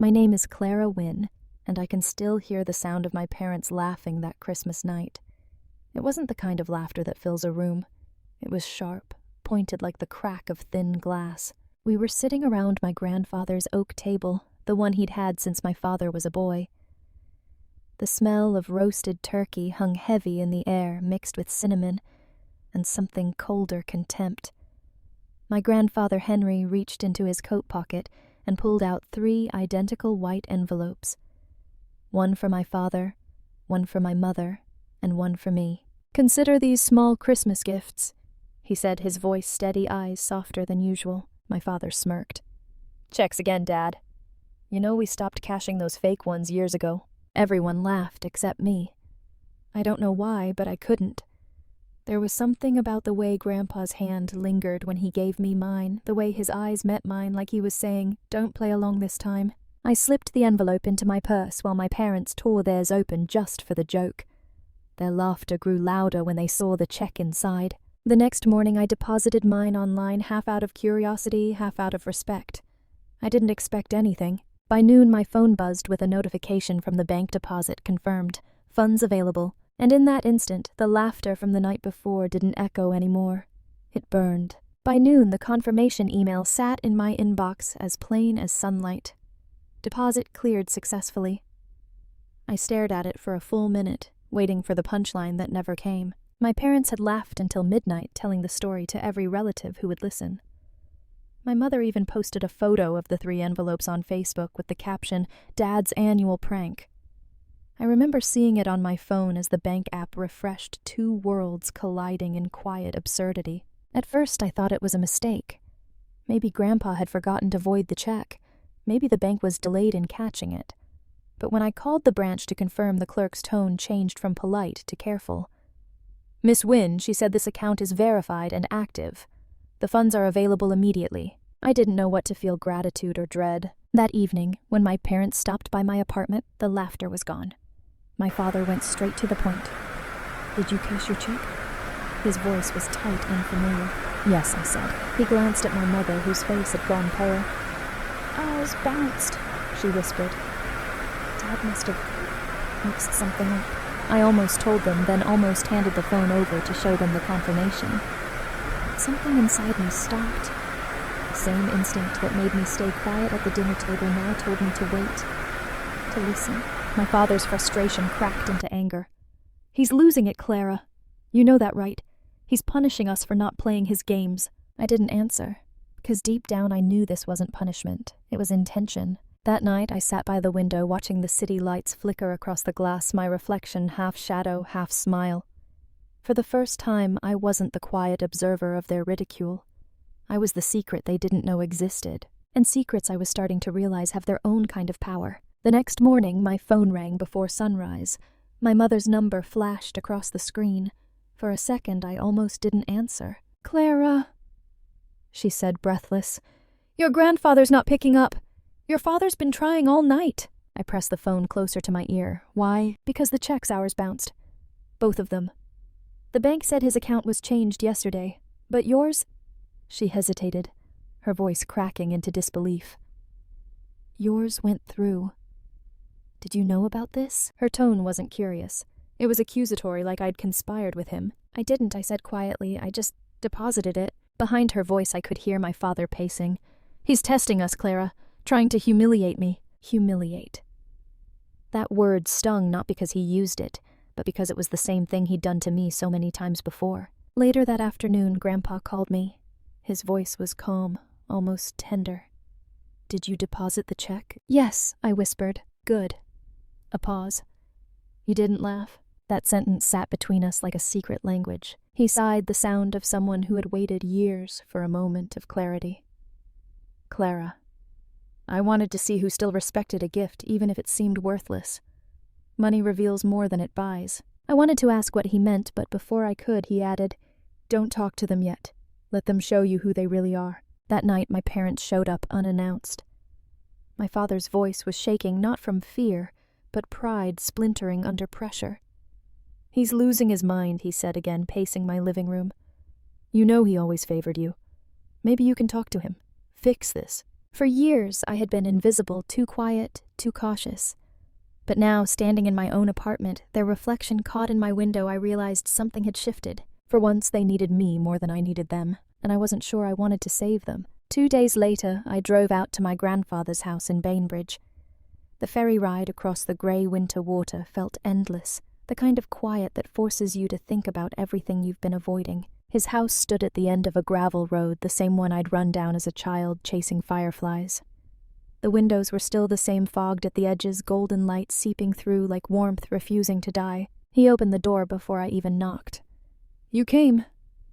My name is Clara Wynne, and I can still hear the sound of my parents laughing that Christmas night. It wasn't the kind of laughter that fills a room. It was sharp, pointed like the crack of thin glass. We were sitting around my grandfather's oak table, the one he'd had since my father was a boy. The smell of roasted turkey hung heavy in the air, mixed with cinnamon and something colder contempt. My grandfather Henry reached into his coat pocket and pulled out 3 identical white envelopes. One for my father, one for my mother, and one for me. "Consider these small Christmas gifts," he said, his voice steady, eyes softer than usual. My father smirked. "Checks again, Dad. You know we stopped cashing those fake ones years ago." Everyone laughed except me. I don't know why, but I couldn't. There was something about the way Grandpa's hand lingered when he gave me mine, the way his eyes met mine like he was saying, "Don't play along this time." I slipped the envelope into my purse while my parents tore theirs open just for the joke. Their laughter grew louder when they saw the check inside. The next morning I deposited mine online, half out of curiosity, half out of respect. I didn't expect anything. By noon my phone buzzed with a notification from the bank deposit confirmed, funds available, and in that instant the laughter from the night before didn't echo anymore. It burned. By noon the confirmation email sat in my inbox as plain as sunlight. Deposit cleared successfully. I stared at it for a full minute, waiting for the punchline that never came. My parents had laughed until midnight, telling the story to every relative who would listen. My mother even posted a photo of the 3 envelopes on Facebook with the caption, "Dad's annual prank." I remember seeing it on my phone as the bank app refreshed, 2 worlds colliding in quiet absurdity. At first I thought it was a mistake. Maybe Grandpa had forgotten to void the check. Maybe the bank was delayed in catching it. But when I called the branch to confirm, the clerk's tone changed from polite to careful. "Miss Wynne, she said this account is verified and active. The funds are available immediately." I didn't know what to feel, gratitude or dread. That evening, when my parents stopped by my apartment, the laughter was gone. My father went straight to the point. "Did you cash your check?" His voice was tight and familiar. "Yes," I said. He glanced at my mother, whose face had gone pale. "Ours bounced," she whispered. "Dad must have mixed something up." I almost told them, then almost handed the phone over to show them the confirmation. Something inside me stopped. The same instinct that made me stay quiet at the dinner table now told me to wait, to listen. My father's frustration cracked into anger. "He's losing it, Clara. You know that, right? He's punishing us for not playing his games." I didn't answer, because deep down I knew this wasn't punishment. It was intention. That night I sat by the window watching the city lights flicker across the glass, my reflection half shadow, half smile. For the first time, I wasn't the quiet observer of their ridicule. I was the secret they didn't know existed, and secrets I was starting to realize have their own kind of power. The next morning, my phone rang before sunrise. My mother's number flashed across the screen. For a second, I almost didn't answer. "Clara," she said, breathless. "Your grandfather's not picking up. Your father's been trying all night." I pressed the phone closer to my ear. "Why?" "Because the checks ours bounced. Both of them. The bank said his account was changed yesterday. But yours?" She hesitated, her voice cracking into disbelief. "Yours went through. Did you know about this?" Her tone wasn't curious. It was accusatory, like I'd conspired with him. "I didn't," I said quietly. "I just deposited it." Behind her voice I could hear my father pacing. "He's testing us, Clara. Trying to humiliate me." Humiliate. That word stung not because he used it, but because it was the same thing he'd done to me so many times before. Later that afternoon, Grandpa called me. His voice was calm, almost tender. "Did you deposit the check?" "Yes," I whispered. "Good." A pause. "You didn't laugh?" That sentence sat between us like a secret language. He sighed, the sound of someone who had waited years for a moment of clarity. "Clara, I wanted to see who still respected a gift, even if it seemed worthless. Money reveals more than it buys." I wanted to ask what he meant, but before I could, he added, "Don't talk to them yet. Let them show you who they really are." That night, my parents showed up unannounced. My father's voice was shaking not from fear, but pride splintering under pressure. "He's losing his mind," he said again, pacing my living room. "You know he always favored you. Maybe you can talk to him. Fix this." For years, I had been invisible, too quiet, too cautious. But now, standing in my own apartment, their reflection caught in my window, I realized something had shifted. For once, they needed me more than I needed them, and I wasn't sure I wanted to save them. 2 days later, I drove out to my grandfather's house in Bainbridge. The ferry ride across the grey winter water felt endless, the kind of quiet that forces you to think about everything you've been avoiding. His house stood at the end of a gravel road, the same one I'd run down as a child chasing fireflies. The windows were still the same, fogged at the edges, golden light seeping through like warmth refusing to die. He opened the door before I even knocked. "You came,"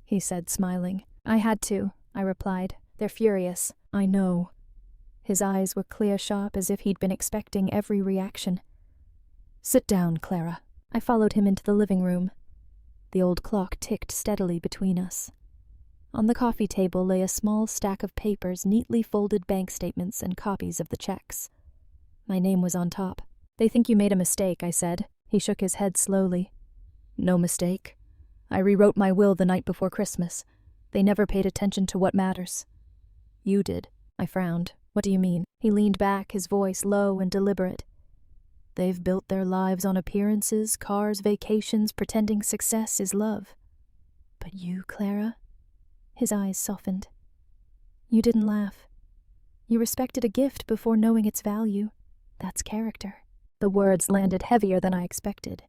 he said, smiling. "I had to," I replied. "They're furious." "I know." His eyes were clear, sharp, as if he'd been expecting every reaction. "Sit down, Clara." I followed him into the living room. The old clock ticked steadily between us. On the coffee table lay a small stack of papers, neatly folded bank statements and copies of the checks. My name was on top. "They think you made a mistake," I said. He shook his head slowly. "No mistake. I rewrote my will the night before Christmas. They never paid attention to what matters." "You did." I frowned. "What do you mean?" He leaned back, his voice low and deliberate. "They've built their lives on appearances, cars, vacations, pretending success is love. But you, Clara?" His eyes softened. "You didn't laugh. You respected a gift before knowing its value. That's character." The words landed heavier than I expected.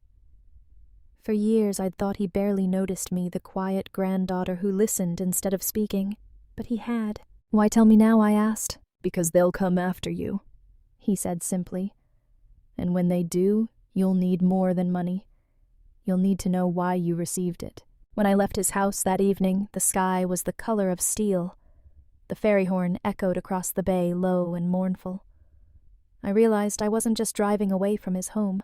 For years I'd thought he barely noticed me, the quiet granddaughter who listened instead of speaking. But he had. "Why tell me now?" I asked. "Because they'll come after you," he said simply. "And when they do, you'll need more than money. You'll need to know why you received it." When I left his house that evening, the sky was the color of steel. The ferry horn echoed across the bay, low and mournful. I realized I wasn't just driving away from his home.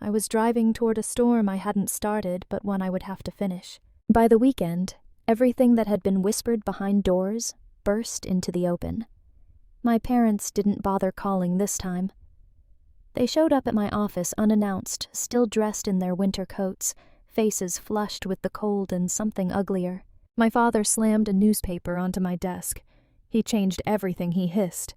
I was driving toward a storm I hadn't started, but one I would have to finish. By the weekend, everything that had been whispered behind doors burst into the open. My parents didn't bother calling this time. They showed up at my office unannounced, still dressed in their winter coats, faces flushed with the cold and something uglier. My father slammed a newspaper onto my desk. He changed everything, he hissed.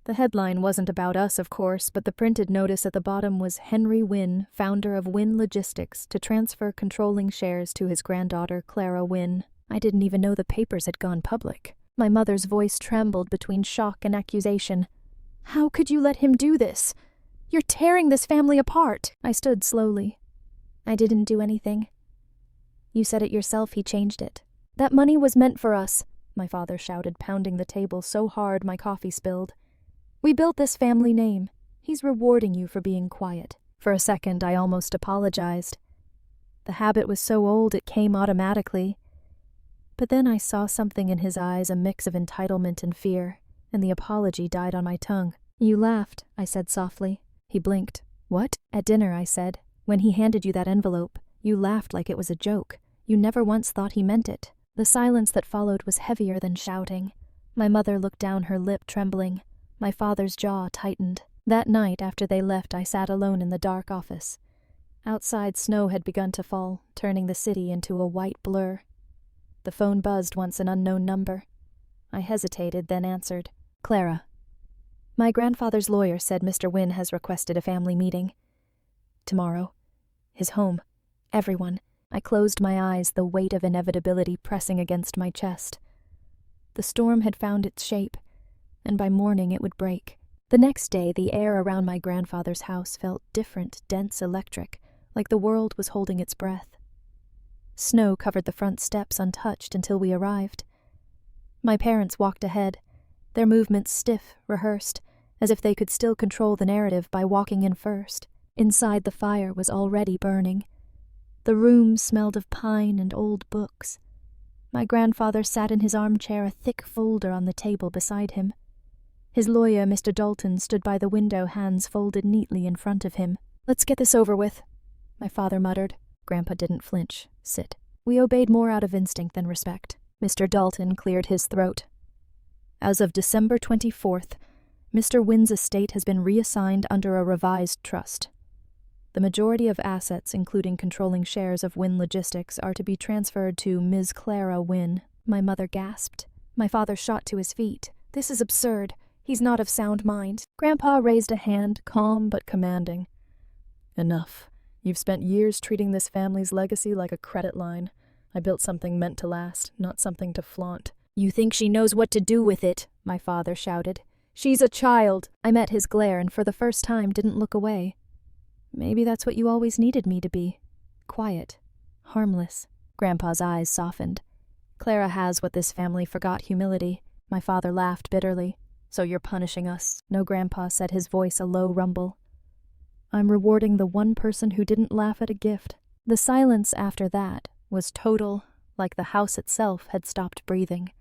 The headline wasn't about us, of course, but the printed notice at the bottom was Henry Wynne, founder of Wynne Logistics, to transfer controlling shares to his granddaughter, Clara Wynne. I didn't even know the papers had gone public. My mother's voice trembled between shock and accusation. "How could you let him do this? You're tearing this family apart." I stood slowly. "I didn't do anything. You said it yourself, he changed it. That money was meant for us," my father shouted, pounding the table so hard my coffee spilled. "We built this family name. He's rewarding you for being quiet." For a second, I almost apologized. The habit was so old it came automatically. But then I saw something in his eyes, a mix of entitlement and fear, and the apology died on my tongue. "You laughed," I said softly. He blinked. "What?" "At dinner," I said. "When he handed you that envelope, you laughed like it was a joke. You never once thought he meant it." The silence that followed was heavier than shouting. My mother looked down, her lip trembling. My father's jaw tightened. That night, after they left, I sat alone in the dark office. Outside, snow had begun to fall, turning the city into a white blur. The phone buzzed once, an unknown number. I hesitated, then answered. "Clara." "My grandfather's lawyer said Mr. Wynne has requested a family meeting. Tomorrow. His home. Everyone." I closed my eyes, the weight of inevitability pressing against my chest. The storm had found its shape, and by morning it would break. The next day, the air around my grandfather's house felt different, dense, electric, like the world was holding its breath. Snow covered the front steps untouched until we arrived. My parents walked ahead, their movements stiff, rehearsed, as if they could still control the narrative by walking in first. Inside, the fire was already burning. The room smelled of pine and old books. My grandfather sat in his armchair, a thick folder on the table beside him. His lawyer, Mr. Dalton, stood by the window, hands folded neatly in front of him. "Let's get this over with," my father muttered. Grandpa didn't flinch. "Sit." We obeyed more out of instinct than respect. Mr. Dalton cleared his throat. "As of December 24th, Mr. Wynne's estate has been reassigned under a revised trust. The majority of assets, including controlling shares of Wynne Logistics, are to be transferred to Ms. Clara Wynne." My mother gasped. My father shot to his feet. This is absurd. He's not of sound mind. Grandpa raised a hand, calm but commanding. Enough. You've spent years treating this family's legacy like a credit line. I built something meant to last, not something to flaunt. You think she knows what to do with it, my father shouted. She's a child. I met his glare and for the first time didn't look away. Maybe that's what you always needed me to be. Quiet. Harmless. Grandpa's eyes softened. Clara has what this family forgot, humility. My father laughed bitterly. So you're punishing us? No, Grandpa said, his voice a low rumble. I'm rewarding the one person who didn't laugh at a gift. The silence after that was total, like the house itself had stopped breathing.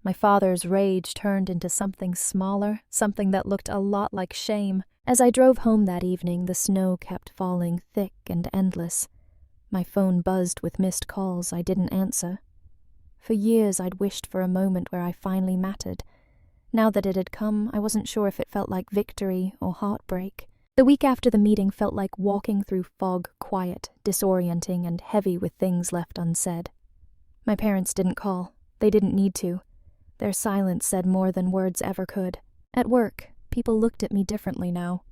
My father's rage turned into something smaller, something that looked a lot like shame. As I drove home that evening, the snow kept falling thick and endless. My phone buzzed with missed calls I didn't answer. For years I'd wished for a moment where I finally mattered. Now that it had come, I wasn't sure if it felt like victory or heartbreak. The week after the meeting felt like walking through fog, quiet, disorienting, and heavy with things left unsaid. My parents didn't call. They didn't need to. Their silence said more than words ever could. At work, people looked at me differently now.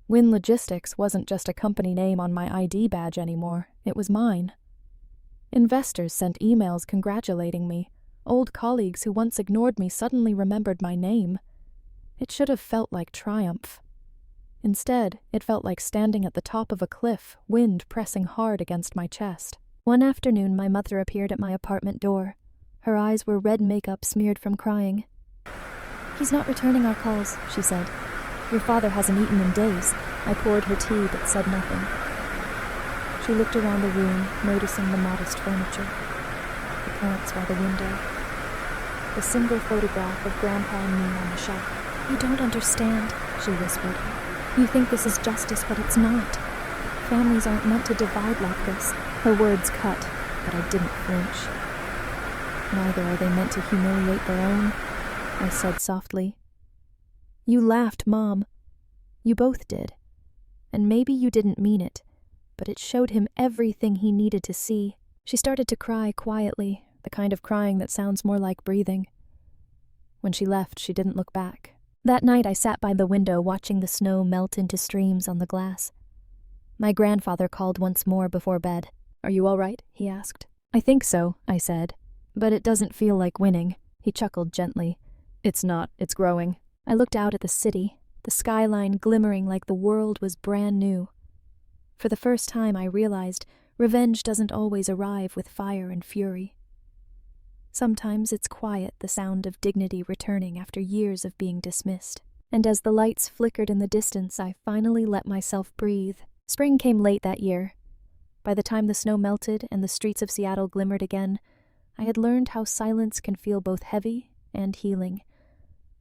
Win Logistics wasn't just a company name on my ID badge anymore. It was mine. Investors sent emails congratulating me. Old colleagues who once ignored me suddenly remembered my name. It should have felt like triumph. Instead, it felt like standing at the top of a cliff, wind pressing hard against my chest. One afternoon, my mother appeared at my apartment door. Her eyes were red makeup smeared from crying. He's not returning our calls, she said. Your father hasn't eaten in days. I poured her tea but said nothing. She looked around the room, noticing the modest furniture, the plants by the window, the single photograph of Grandpa and me on the shelf. You don't understand, she whispered. You think this is justice, but it's not. Families aren't meant to divide like this. Her words cut, but I didn't flinch. Neither are they meant to humiliate their own, I said softly. You laughed, Mom. You both did. And maybe you didn't mean it, but it showed him everything he needed to see. She started to cry quietly, the kind of crying that sounds more like breathing. When she left, she didn't look back. That night I sat by the window watching the snow melt into streams on the glass. My grandfather called once more before bed. Are you all right? He asked. I think so, I said. But it doesn't feel like winning. He chuckled gently. It's not, it's growing. I looked out at the city, the skyline glimmering like the world was brand new. For the first time I realized revenge doesn't always arrive with fire and fury. Sometimes it's quiet, the sound of dignity returning after years of being dismissed. And as the lights flickered in the distance, I finally let myself breathe. Spring came late that year. By the time the snow melted and the streets of Seattle glimmered again, I had learned how silence can feel both heavy and healing.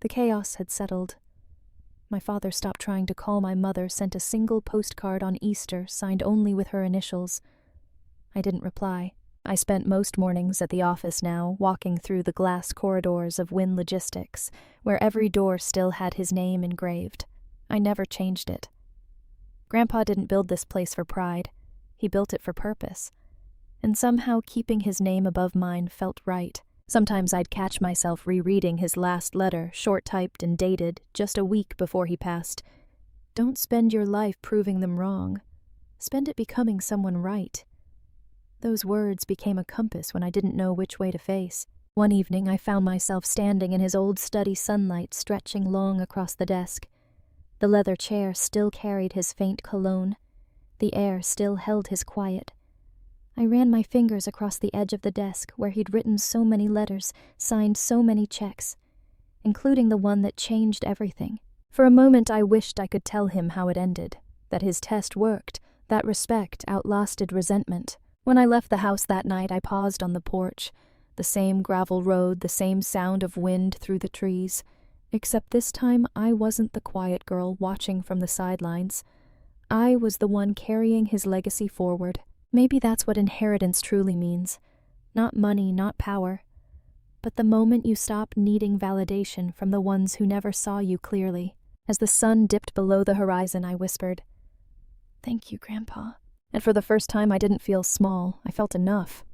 The chaos had settled. My father stopped trying to call my mother, sent a single postcard on Easter signed only with her initials. I didn't reply. I spent most mornings at the office now, walking through the glass corridors of Win Logistics, where every door still had his name engraved. I never changed it. Grandpa didn't build this place for pride. He built it for purpose. And somehow keeping his name above mine felt right. Sometimes I'd catch myself rereading his last letter, short-typed and dated, just a week before he passed. Don't spend your life proving them wrong. Spend it becoming someone right. Those words became a compass when I didn't know which way to face. One evening I found myself standing in his old study sunlight, stretching long across the desk. The leather chair still carried his faint cologne. The air still held his quiet. I ran my fingers across the edge of the desk where he'd written so many letters, signed so many checks, including the one that changed everything. For a moment I wished I could tell him how it ended, that his test worked, that respect outlasted resentment. When I left the house that night, I paused on the porch. The same gravel road, the same sound of wind through the trees. Except this time, I wasn't the quiet girl watching from the sidelines. I was the one carrying his legacy forward. Maybe that's what inheritance truly means. Not money, not power. But the moment you stop needing validation from the ones who never saw you clearly. As the sun dipped below the horizon, I whispered, "Thank you, Grandpa." And for the first time, I didn't feel small. I felt enough.